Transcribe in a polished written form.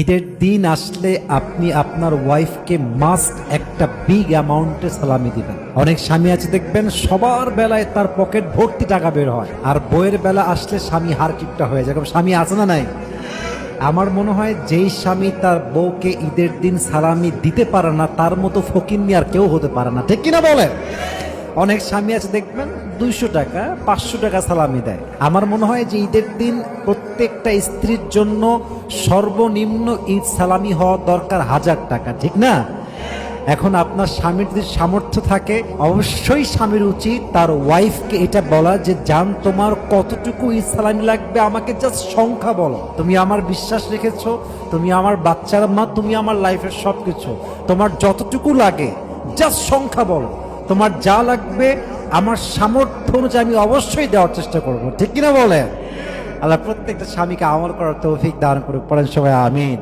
ঈদের দিন আসলে আপনি আপনার ওয়াইফকে মাস্ট একটা বিগ অ্যামাউন্টে সালামি দিবেন। অনেক স্বামী আছে দেখবেন সবার বেলায় তার পকেট ভর্তি টাকা বের হয়, আর বইয়ের বেলা আসলে স্বামী হার কিপটা হয়ে যায়। এরকম স্বামী আছে না নাই? আমার মনে হয় যেই স্বামী তার বউকে ঈদের দিন সালামি দিতে পারে না তার মতো ফকিন্নি আর কেউ হতে পারে না, ঠিক কিনা বলেন? অনেক স্বামী আছে দেখবেন 200 টাকা 500 টাকা সালামি দেয়। আমার মনে হয় যে ঈদের দিন প্রত্যেকটা স্ত্রীর জন্য সর্বনিম্ন ঈদ সালামি হওয়া দরকার 1000 টাকা, ঠিক না? এখন আপনার স্বামীর যদি সামর্থ্য থাকে, অবশ্যই স্বামীর উচিত তার ওয়াইফকে এটা বলা যে জান তোমার কতটুকু ঈদ সালামি লাগবে আমাকে জাস্ট সংখ্যা বলো। তুমি আমার বিশ্বাস রেখেছো, তুমি আমার বাচ্চার মা, তুমি আমার লাইফের সবকিছু, তোমার যতটুকু লাগে জাস্ট সংখ্যা বলো। তোমার যা লাগবে আমার সামর্থ্য অনুযায়ী আমি অবশ্যই দেওয়ার চেষ্টা করব, ঠিক কিনা বলে? আল্লাহ প্রত্যেকটা স্বামীকে আমল করার তৌফিক দান করুক, পড়েন সবাই আমিন।